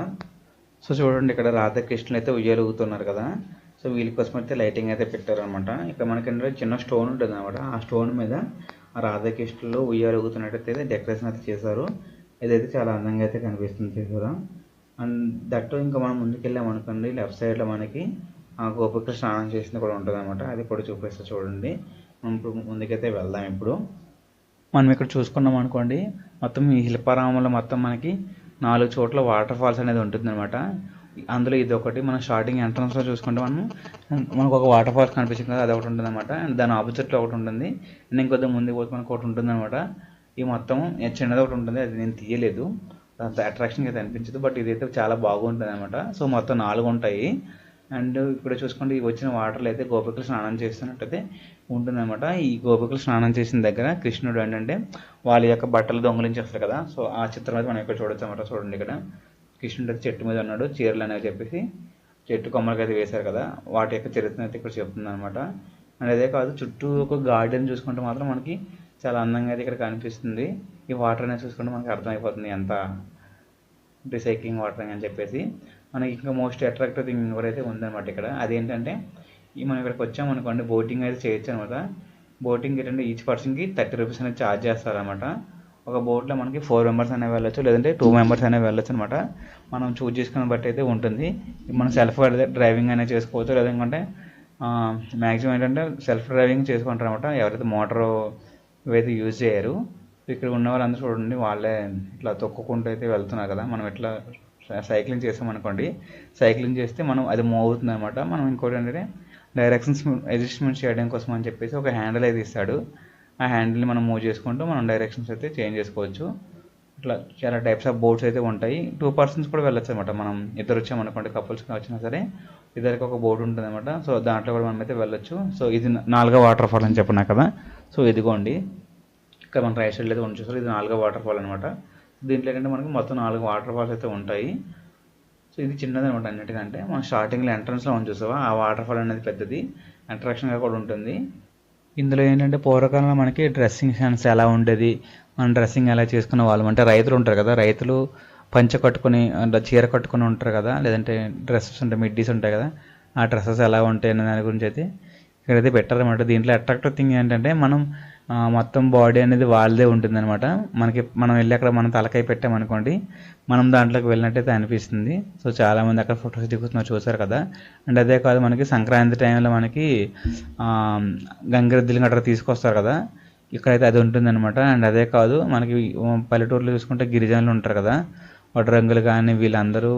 A: సో చూడండి ఇక్కడ రాధాకృష్ణులు అయితే ఉయ్యాలు ఊగుతున్నారు కదా, సో వీళ్ళ కోసం అయితే లైటింగ్ అయితే పెట్టారనమాట. ఇక్కడ మనకి ఏంటంటే చిన్న స్టోన్ ఉంటుంది అనమాట, ఆ స్టోన్ మీద ఆ రాధాకృష్ణులు ఉయ్యాలు ఊగుతున్నట్టయితే డెకరేషన్ అయితే చేశారు. ఇదైతే చాలా అందంగా అయితే కనిపిస్తుంది చేశారు. అండ్ దట్టు ఇంకా మనం ముందుకు వెళ్ళామనుకోండి, లెఫ్ట్ సైడ్లో మనకి ఆ గోపికలు స్నానం చేసింది కూడా ఉంటుంది అనమాట, అది కూడా చూపిస్తే చూడండి. మనం ఇప్పుడు ముందుకైతే వెళ్దాం. ఇప్పుడు మనం ఇక్కడ చూసుకున్నాం అనుకోండి, మొత్తం ఈ శిల్పారామంలో మొత్తం మనకి 4 చోట్ల వాటర్ ఫాల్స్ అనేది ఉంటుంది అనమాట. అందులో ఇది ఒకటి. మనం స్టార్టింగ్ ఎంట్రన్స్లో చూసుకుంటే మనకు ఒక వాటర్ ఫాల్స్ కనిపించింది కదా, అది ఒకటి ఉంటుంది అనమాట. అండ్ దాని ఆపోజిట్లో ఒకటి ఉంటుంది, అండ్ ఇంకొద్దిగా ముందుకు పోతే మనకు ఒకటి ఉంటుంది అనమాట. ఈ మొత్తం చిన్నది ఒకటి ఉంటుంది, అది నేను తీయలేదు, అంత అట్రాక్షన్గా అయితే అనిపించదు. బట్ ఇదైతే చాలా బాగుంటుంది అనమాట. సో మొత్తం 4 ఉంటాయి. అండ్ ఇక్కడ చూసుకుంటే ఈ వచ్చిన వాటర్లో అయితే గోపికలు స్నానం చేస్తున్నట్టయితే ఉంటుందన్నమాట. ఈ గోపికలు స్నానం చేసిన దగ్గర కృష్ణుడు ఏంటంటే వాళ్ళ యొక్క బట్టలు దొంగలించేస్తారు కదా. సో ఆ చిత్రం అయితే మనం ఇక్కడ చూడొచ్చు అనమాట. చూడండి, ఇక్కడ కృష్ణుడు అయితే చెట్టు మీద ఉన్నాడు, చీరలు అనేవి చెప్పేసి చెట్టు కొమ్మలకి అయితే వేశారు కదా, వాటి యొక్క చరిత్ర అయితే ఇక్కడ చెప్తుంది అనమాట. అండ్ అదే కాదు, చుట్టూ ఒక గార్డెన్ చూసుకుంటే మాత్రం మనకి చాలా అందంగా అయితే ఇక్కడ కనిపిస్తుంది. ఈ వాటర్ అనేది చూసుకుంటే మనకి అర్థమైపోతుంది ఎంత రీసైక్లింగ్ వాటర్ అని చెప్పేసి. మనకి ఇంకా మోస్ట్ అట్రాక్టివ్ థింగ్ ఎవరైతే ఉందన్నమాట ఇక్కడ, అదేంటంటే మనం ఇక్కడికి వచ్చామనుకోండి, బోటింగ్ అయితే చేయొచ్చు అనమాట. బోటింగ్ ఏంటంటే ఈచ్ పర్సన్కి 30 రూపీస్ అనేది ఛార్జ్ చేస్తారనమాట. ఒక బోట్లో మనకి 4 మెంబర్స్ అనేవి వెళ్ళొచ్చు, లేదంటే 2 మెంబర్స్ అనేవి వెళ్ళొచ్చు అనమాట. మనం చూజ్ చేసుకున్న బట్టి అయితే ఉంటుంది. మనం సెల్ఫ్ డ్రైవింగ్ అనేది చేసుకోవచ్చు, లేదంటే మ్యాక్సిమం ఏంటంటే సెల్ఫ్ డ్రైవింగ్ చేసుకుంటారు అనమాట. ఎవరైతే మోటార్ అయితే యూజ్ చేయరు. ఇక్కడ ఉన్న వాళ్ళందరూ చూడండి, వాళ్ళే ఇట్లా తొక్కుకుంటూ అయితే వెళ్తున్నారు కదా. మనం ఇట్లా సైక్లింగ్ చేసామనుకోండి, సైక్లింగ్ చేస్తే మనం అది మూవ్ అవుతుంది అనమాట. మనం ఇంకోటి ఏంటంటే డైరెక్షన్స్ అడ్జస్ట్మెంట్ చేయడం కోసం అని చెప్పేసి ఒక హ్యాండిల్ అయితే ఇస్తాడు. ఆ హ్యాండిల్ని మనం మూవ్ చేసుకుంటూ మనం డైరెక్షన్స్ అయితే చేంజ్ చేసుకోవచ్చు. ఇట్లా చాలా టైప్స్ ఆఫ్ బోట్స్ అయితే ఉంటాయి. 2 పర్సన్స్ కూడా వెళ్ళొచ్చు అనమాట. మనం ఇద్దరు వచ్చామనుకోండి, కపుల్స్గా వచ్చినా సరే ఇద్దరికి ఒక బోట్ ఉంటుంది అనమాట. సో దాంట్లో కూడా మనం అయితే వెళ్ళొచ్చు. సో ఇది 4వ వాటర్ ఫాల్ అని చెప్పినా కదా. సో ఇదిగోండి, ఇక్కడ మన రైట్ సైడ్లో అయితే ఉండి చూస్తారు, ఇది 4వ వాటర్ ఫాల్ అనమాట. దీంట్లో ఏంటంటే మనకి మొత్తం 4 వాటర్ ఫాల్స్ అయితే ఉంటాయి. సో ఇది చిన్నది అనమాట అన్నిటికంటే. మనం స్టార్టింగ్లో ఎంట్రన్స్లో ఉంది చూసావా, ఆ వాటర్ ఫాల్ అనేది పెద్దది, అట్రాక్షన్గా కూడా ఉంటుంది. ఇందులో ఏంటంటే పూర్వకాలంలో మనకి డ్రెస్సింగ్ సెన్స్ ఎలా ఉండేది, మనం డ్రెస్సింగ్ ఎలా చేసుకునే వాళ్ళం అంటే, రైతులు ఉంటారు కదా, రైతులు పంచె కట్టుకొని చీర కట్టుకొని ఉంటారు కదా, లేదంటే డ్రెస్సెస్ ఉంటాయి, మిడ్డీస్ ఉంటాయి కదా, ఆ డ్రెస్సెస్ ఎలా ఉంటాయి అనే దాని గురించి అయితే ఇక్కడైతే పెట్టారనమాట. దీంట్లో అట్రాక్టివ్ థింగ్ ఏంటంటే మనం మొత్తం బాడీ అనేది వాళ్ళదే ఉంటుందన్నమాట. మనం వెళ్ళి అక్కడ మనం తలకాయ పెట్టామనుకోండి, మనం దాంట్లోకి వెళ్ళినట్టయితే అనిపిస్తుంది. సో చాలామంది అక్కడ ఫొటోస్ దిగుతున్నారు, చూసారు కదా. అండ్ అదే కాదు, మనకి సంక్రాంతి టైంలో మనకి గంగిరెద్దులు గట్రా తీసుకొస్తారు కదా, ఇక్కడైతే అది ఉంటుందన్నమాట. అండ్ అదే కాదు, మనకి పల్లెటూరులో చూసుకుంటే గిరిజనులు ఉంటారు కదా, వడ్రంగులు కానీ వీళ్ళందరూ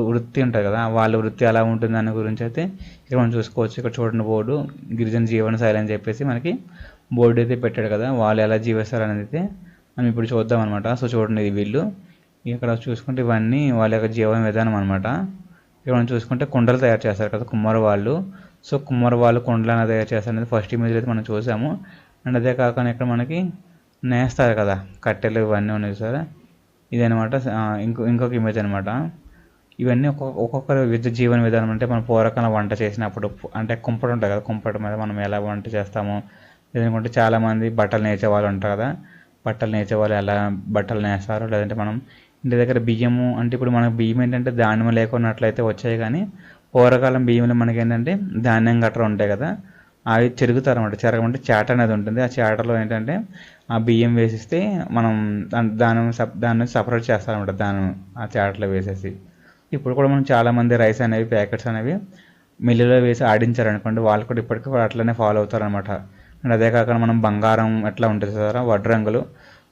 A: వృత్తి ఉంటారు కదా, వాళ్ళ వృత్తి ఎలా ఉంటుంది దాని గురించి అయితే ఇక్కడ మనం చూసుకోవచ్చు. ఇక్కడ చూడండి బోర్డు, గిరిజన జీవన శైలి అని చెప్పేసి మనకి బోర్డు అయితే పెట్టాడు కదా, వాళ్ళు ఎలా జీవిస్తారు అనేది అయితే మనం ఇప్పుడు చూద్దాం అనమాట. సో చూడండి, వీళ్ళు ఇక్కడ చూసుకుంటే ఇవన్నీ వాళ్ళ యొక్క జీవన విధానం అనమాట. ఇక్కడ మనం చూసుకుంటే కుండలు తయారు చేస్తారు కదా కుమ్మరి వాళ్ళు. సో కుమ్మరి వాళ్ళు కుండలు అనేది తయారు చేస్తారు అనేది ఫస్ట్ ఇమేజ్ అయితే మనం చూసాము. అండ్ అదే కాకుండా ఇక్కడ మనకి నేస్తారు కదా కట్టెలు, ఇవన్నీ ఉన్నాయి సార్, ఇదనమాట. ఇంకొక ఇమేజ్ అనమాట. ఇవన్నీ ఒక్కొక్కరు విద్యుత్ జీవన విధానం. అంటే మనం పూర్వకాలం వంట చేసినప్పుడు అంటే కుంపటి ఉంటుంది కదా, కుంపటి మీద మనం ఎలా వంట చేస్తాము, లేదంటే చాలామంది బట్టలు నేసే వాళ్ళు ఉంటారు కదా, బట్టలు నేసే వాళ్ళు ఎలా బట్టలు నేస్తారు, లేదంటే మనం ఇంటి దగ్గర బియ్యము, అంటే ఇప్పుడు మనకు బియ్యం ఏంటంటే ధాన్యం లేకున్నట్లయితే వచ్చాయి, కానీ పూర్వకాలం బియ్యంలో మనకి ఏంటంటే ధాన్యం గట్రా ఉంటాయి కదా, అవి చెరుగుతారు అనమాట. చెరగమంటే చాట అనేది ఉంటుంది. ఆ చాటలో ఏంటంటే ఆ బియ్యం వేసిస్తే మనం దాన్ని సపరేట్ చేస్తారనమాట, దాన్ని ఆ చాటలో వేసేసి. ఇప్పుడు కూడా మనం చాలామంది రైస్ అనేవి ప్యాకెట్స్ అనేవి మిల్లులో వేసి ఆడించారనుకోండి, వాళ్ళు కూడా ఇప్పటికీ కూడా అట్లనే ఫాలో అవుతారనమాట. అండ్ అదే కాకుండా మనం బంగారం ఎట్లా ఉంటుంది సార్, వడ్రంగులు.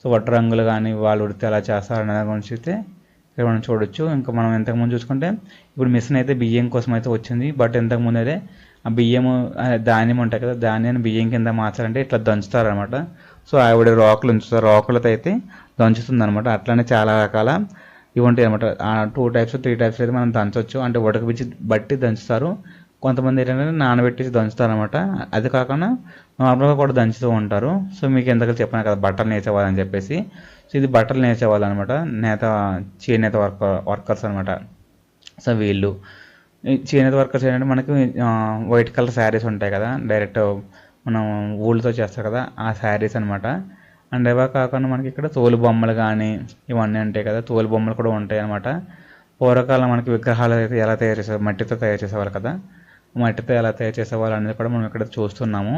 A: సో వడ్రంగులు కానీ వాళ్ళు ఉడితే ఎలా చేస్తారనే దాని గురించి అయితే ఇక్కడ మనం చూడొచ్చు. ఇంకా మనం ఇంతకుముందు చూసుకుంటే ఇప్పుడు మిషన్ అయితే బియ్యం కోసం అయితే వచ్చింది. బట్ ఇంతకుముందు అయితే ఆ బియ్యము ధాన్యం ఉంటాయి కదా, ధాన్యాన్ని బియ్యం కింద మార్చాలంటే ఇట్లా దంచుతారనమాట. సో ఆవిడ రోకలు ఉంచుతారు, రోకలతో అయితే దంచుతుంది అనమాట. అట్లనే చాలా రకాల ఇవి ఉంటాయి అనమాట. 2 టైప్స్ 3 టైప్స్ అయితే మనం దంచవచ్చు. అంటే ఉడకబిచ్చి బట్టి దంచుతారు. కొంతమంది ఏంటంటే నానబెట్టేసి దంచుతారు అనమాట. అది కాకుండా నార్మల్గా కూడా దంచుతూ ఉంటారు. సో మీకు ఎంతగా చెప్పాను కదా బట్టలు నేసేవాళ్ళని చెప్పేసి. సో ఇది బట్టలు నేసేవాళ్ళు అనమాట, చేనేత వర్కర్స్ అనమాట. సో వీళ్ళు చేనేత వర్కర్స్ ఏంటంటే మనకి వైట్ కలర్ శారీస్ ఉంటాయి కదా, డైరెక్ట్ మనం ఊళ్ళతో చేస్తారు కదా, ఆ శారీస్ అనమాట. అండ్ అవే కాకుండా మనకి ఇక్కడ తోలు బొమ్మలు కానీ ఇవన్నీ ఉంటాయి కదా, తోలు బొమ్మలు కూడా ఉంటాయి అనమాట. పూర్వకాలం మనకి విగ్రహాలు అయితే ఎలా తయారు చేసేవారు, మట్టితో తయారు చేసేవారు కదా, మట్టితో ఎలా తయారు చేసేవాళ్ళు అనేది కూడా మనం ఇక్కడ చూస్తున్నాము.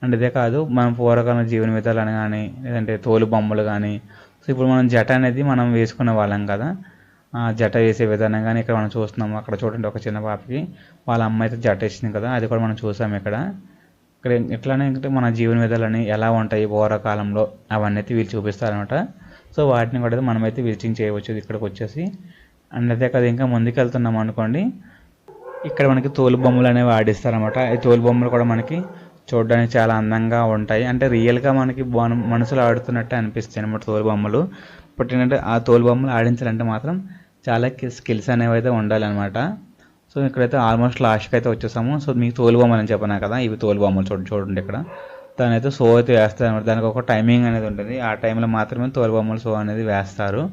A: అండ్ ఇదే కాదు, మనం పూర్వకాలం జీవన విధాలను కానీ లేదంటే తోలు బొమ్మలు కానీ. సో ఇప్పుడు మనం జట అనేది మనం వేసుకునే వాళ్ళం కదా, జట వేసే విధానం కానీ ఇక్కడ మనం చూస్తున్నాము. అక్కడ చూడండి, ఒక చిన్న పాపకి వాళ్ళ అమ్మ అయితే జట వేసింది కదా, అది కూడా మనం చూసాము ఇక్కడ. ఇట్లానే ఇంకా మన జీవన విధాలని ఎలా ఉంటాయి పూర్వకాలంలో అవన్నీ అయితే వీళ్ళు చూపిస్తారనమాట. సో వాటిని కూడా మనమైతే విజిటింగ్ చేయవచ్చు ఇక్కడికి వచ్చేసి. అండ్ అదే కదా, ఇంకా ముందుకు వెళ్తున్నాం అనుకోండి, ఇక్కడ మనకి తోలు బొమ్మలు అనేవి ఆడిస్తారనమాట. ఈ తోలు బొమ్మలు కూడా మనకి చూడడానికి చాలా అందంగా ఉంటాయి. అంటే రియల్గా మనకి మనసులో ఆడుతున్నట్టే అనిపిస్తాయి అనమాట తోలు బొమ్మలు. బట్ ఏంటంటే ఆ తోలుబొమ్మలు ఆడించాలంటే మాత్రం చాలా స్కిల్స్ అనేవి అయితే ఉండాలన్నమాట. సో ఇక్కడైతే ఆల్మోస్ట్ లాస్ట్కి అయితే వచ్చేసాము. సో మీకు తోలుబొమ్మలు అని చెప్పినా కదా, ఇవి తోలుబొమ్మలు చూడండి ఇక్కడ. దాని అయితే షో అయితే వేస్తారు అనమాట. దానికి ఒక టైమింగ్ అనేది ఉంటుంది. ఆ టైంలో మాత్రమే తోలుబొమ్మల షో అనేది వేస్తారు.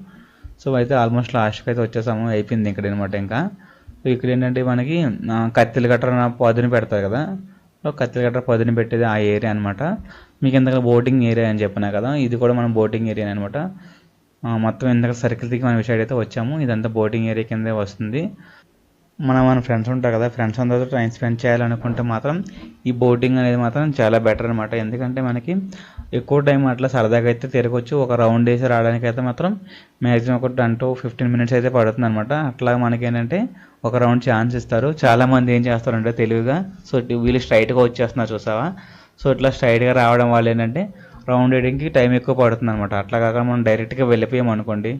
A: సో అయితే ఆల్మోస్ట్ లాస్ట్కి అయితే వచ్చేసాము, అయిపోయింది ఇక్కడ అనమాట. ఇంకా సో ఇక్కడ ఏంటంటే మనకి కత్తిలు గట్రా పదును పెడతారు కదా, కత్తిలు గట్రా పదును పెట్టేది ఆ ఏరియా అనమాట. మీకు ఇందాక బోటింగ్ ఏరియా అని చెప్పినా కదా, ఇది కూడా మనం బోటింగ్ ఏరియా అనమాట. మొత్తం ఇందాక సర్కిల్ దిగి మన సైడ్ అయితే వచ్చాము. ఇదంతా బోటింగ్ ఏరియా కిందే వస్తుంది. మన ఫ్రెండ్స్ ఉంటారు కదా, ఫ్రెండ్స్ అందరితో టైం స్పెండ్ చేయాలనుకుంటే మాత్రం ఈ బోటింగ్ అనేది మాత్రం చాలా బెటర్ అనమాట. ఎందుకంటే మనకి ఎక్కువ టైం అట్లా సరదాగా అయితే తిరగవచ్చు. ఒక రౌండ్ వేసి రావడానికి అయితే మాత్రం మ్యాక్సిమం ఒక 10 to 15 minutes అయితే పడుతుంది అనమాట. అట్లా మనకి ఏంటంటే ఒక రౌండ్ ఛాన్స్ ఇస్తారు. చాలామంది ఏం చేస్తారంటే తెలివిగా, సో వీళ్ళు స్ట్రైట్గా వచ్చేస్తున్నారు చూసావా. సో ఇట్లా స్ట్రైట్గా రావడం వల్ల ఏంటంటే రౌండ్ వేయడానికి టైం ఎక్కువ పడుతుంది అనమాట. అట్లా కాకుండా మనం డైరెక్ట్గా వెళ్ళిపోయాం అనుకోండి,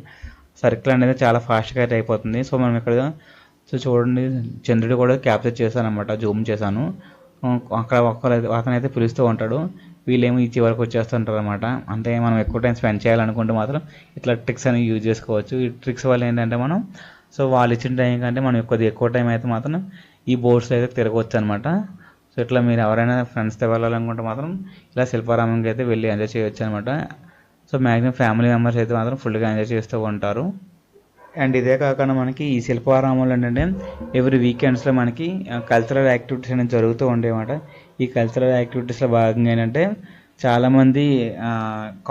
A: సర్కిల్ అనేది చాలా ఫాస్ట్గా అయితే అయిపోతుంది. సో మనం ఇక్కడ సో చూడండి, చంద్రుడు కూడా క్యాప్చర్ చేశాను అనమాట, జూమ్ చేశాను. అక్కడ అతనైతే పిలుస్తూ ఉంటాడు, వీళ్ళేమో ఈ చివరికి వచ్చేస్తుంటారు అనమాట. అంటే మనం ఎక్కువ టైం స్పెండ్ చేయాలనుకుంటే మాత్రం ఇట్లా ట్రిక్స్ అనేవి యూజ్ చేసుకోవచ్చు. ఈ ట్రిక్స్ వల్ల ఏంటంటే మనం సో వాళ్ళు ఇచ్చిన టైం కంటే మనం కొద్దిగా ఎక్కువ టైం అయితే మాత్రం ఈ బోట్స్ అయితే తిరగవచ్చు అనమాట. సో ఇట్లా మీరు ఎవరైనా ఫ్రెండ్స్తో వెళ్ళాలనుకుంటే మాత్రం ఇలా శిల్పారామంకి అయితే వెళ్ళి ఎంజాయ్ చేయొచ్చు అనమాట. సో మ్యాక్సిమం ఫ్యామిలీ మెంబర్స్ అయితే మాత్రం ఫుల్గా ఎంజాయ్ చేస్తూ ఉంటారు. అండ్ ఇదే కాకుండా మనకి ఈ శిల్పారామంలో ఏంటంటే ఎవ్రీ వీకెండ్స్లో మనకి కల్చరల్ యాక్టివిటీస్ అనేవి జరుగుతూ ఉండేవన్నమాట. ఈ కల్చరల్ యాక్టివిటీస్లో భాగంగా ఏంటంటే చాలామంది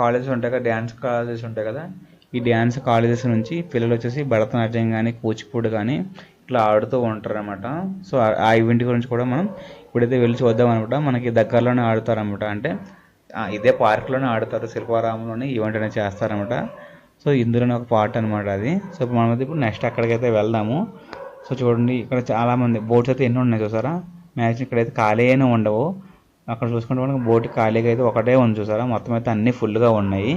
A: కాలేజెస్ ఉంటాయి కదా, డ్యాన్స్ కాలేజెస్ ఉంటాయి కదా, ఈ డ్యాన్స్ కాలేజెస్ నుంచి పిల్లలు వచ్చేసి భరతనాట్యం కానీ కూచిపూడి కానీ ఇట్లా ఆడుతూ ఉంటారు అనమాట. సో ఆ ఈవెంట్ గురించి కూడా మనం ఇప్పుడైతే వెళ్ళి చూద్దాం అనమాట. మనకి దగ్గరలోనే ఆడుతారు అనమాట. అంటే ఇదే పార్క్లోనే ఆడుతారు, శిల్పారామంలోనే ఈవెంట్ అనేది చేస్తారనమాట. సో ఇందులోనే ఒక పార్ట్ అనమాట అది. సో మనం ఇప్పుడు నెక్స్ట్ అక్కడికైతే వెళ్దాము. సో చూడండి, ఇక్కడ చాలామంది బోట్స్ అయితే ఎన్ని ఉన్నాయి చూసారా. మ్యాక్సిమం ఇక్కడైతే ఖాళీ అయినా ఉండవు. అక్కడ చూసుకుంటే మనకి బోట్ ఖాళీగా అయితే ఒకటే ఉంది చూసారా, మొత్తం అయితే అన్నీ ఫుల్గా ఉన్నాయి.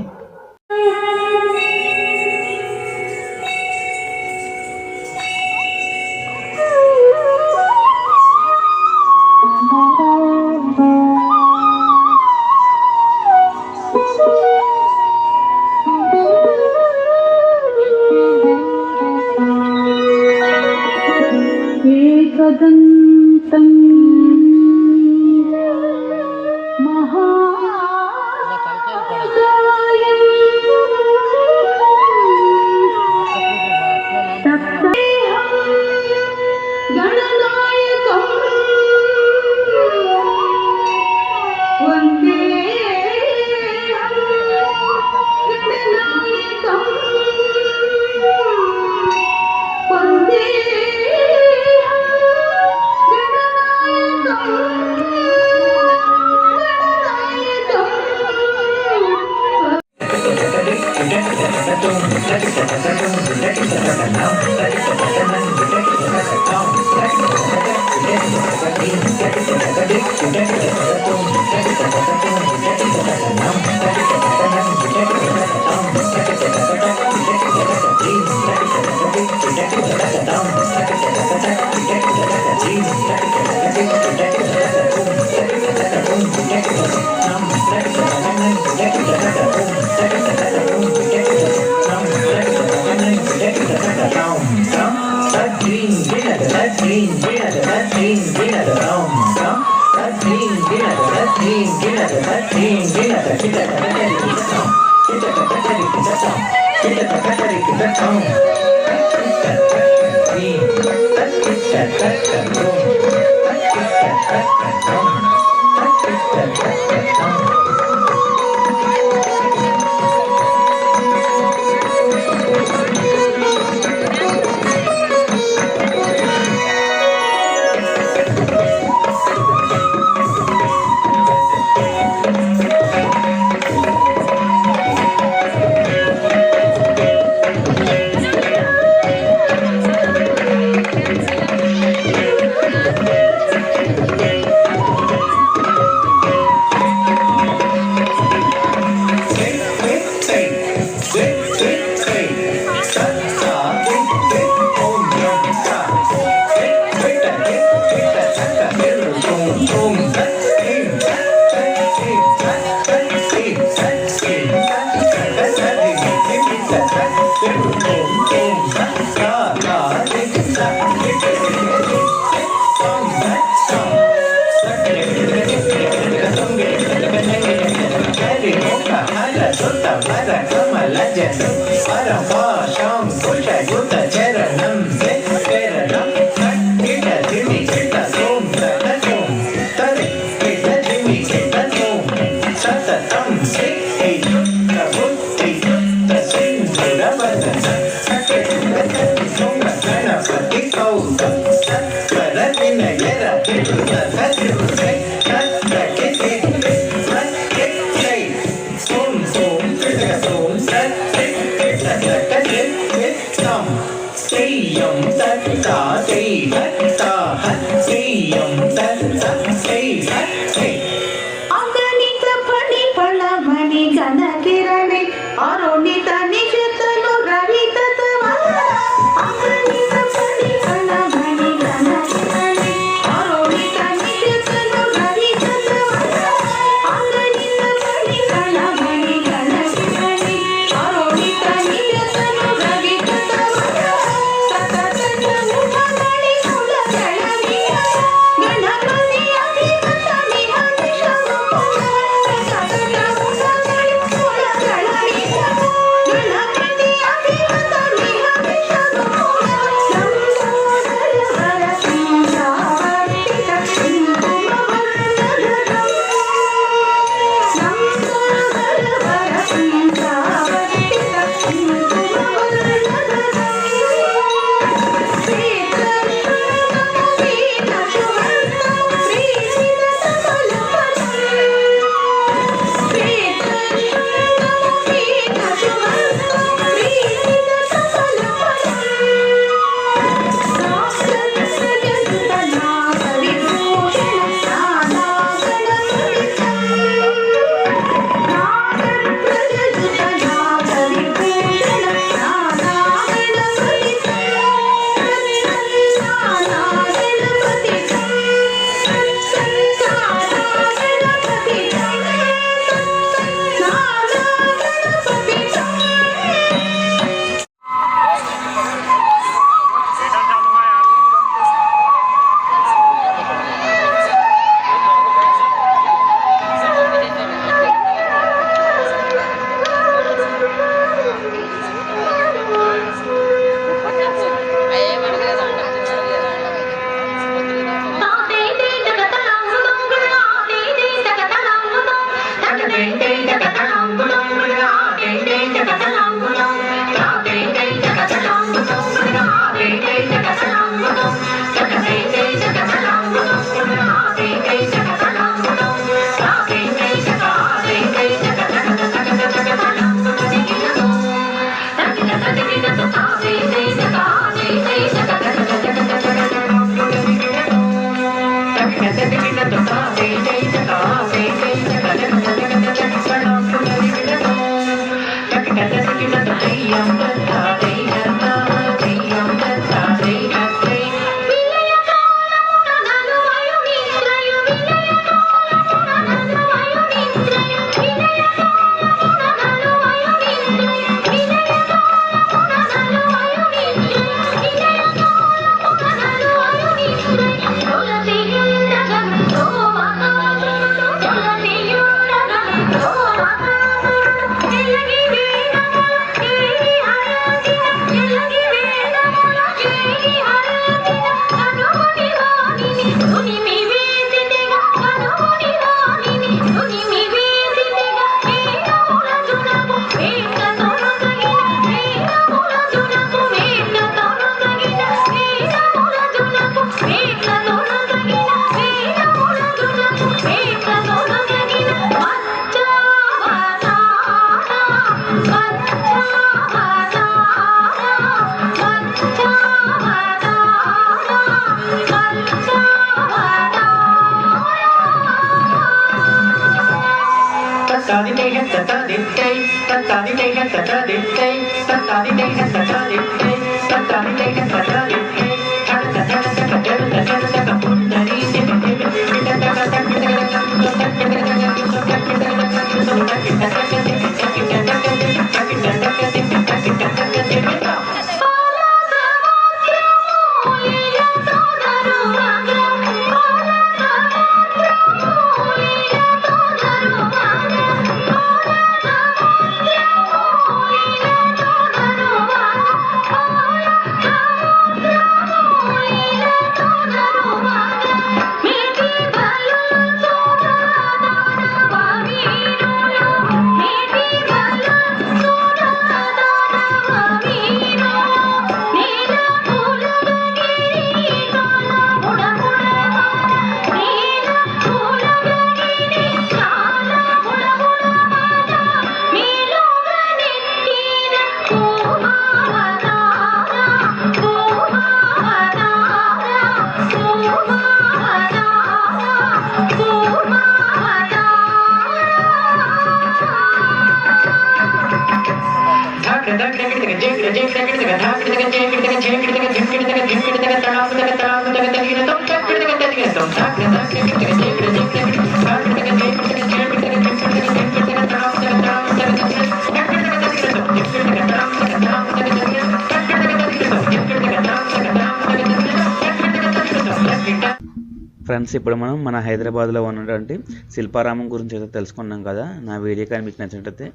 A: ఫ్రెండ్స్, ఇప్పుడు మనం మన హైదరాబాద్లో ఉన్నటువంటి శిల్పారామం గురించి అయితే తెలుసుకున్నాం కదా. నా వీడియో కానీ మీకు నచ్చినట్లయితే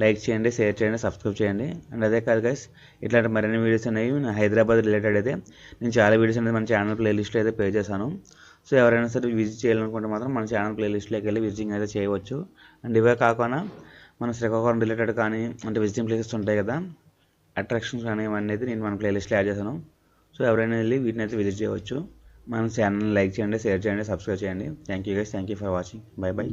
A: లైక్ చేయండి, షేర్ చేయండి, సబ్స్క్రైబ్ చేయండి. అండ్ అదే కాదు గైస్, ఇట్లాంటి మరిన్ని వీడియోస్ అనేవి నా హైదరాబాద్ రిలేటెడ్ అయితే నేను చాలా వీడియోస్ అనేది మన ఛానల్ ప్లేలిస్ట్లో అయితే పే చేశాను. సో ఎవరైనా సరే విజిట్ చేయాలనుకుంటే మాత్రం మన ఛానల్ ప్లేలిస్ట్లోకి వెళ్ళి విజిటింగ్ అయితే చేయవచ్చు. అండ్ ఇవే కాకుండా మన శ్రీకాకుళం రిలేటెడ్ కానీ అంటే విజిటింగ్ ప్లేసెస్ ఉంటాయి కదా, అట్రాక్షన్స్ కానీ ఇవన్నీ అయితే నేను మన ప్లేలిస్ట్లో యాడ్ చేశాను. సో ఎవరైనా వెళ్ళి వీటిని అయితే విజిట్ చేయవచ్చు. మన ఛానల్ని లైక్ చేయండి, షేర్ చేయండి, సబ్స్క్రైబ్ చేయండి. Thank you guys, thank you for watching. By by.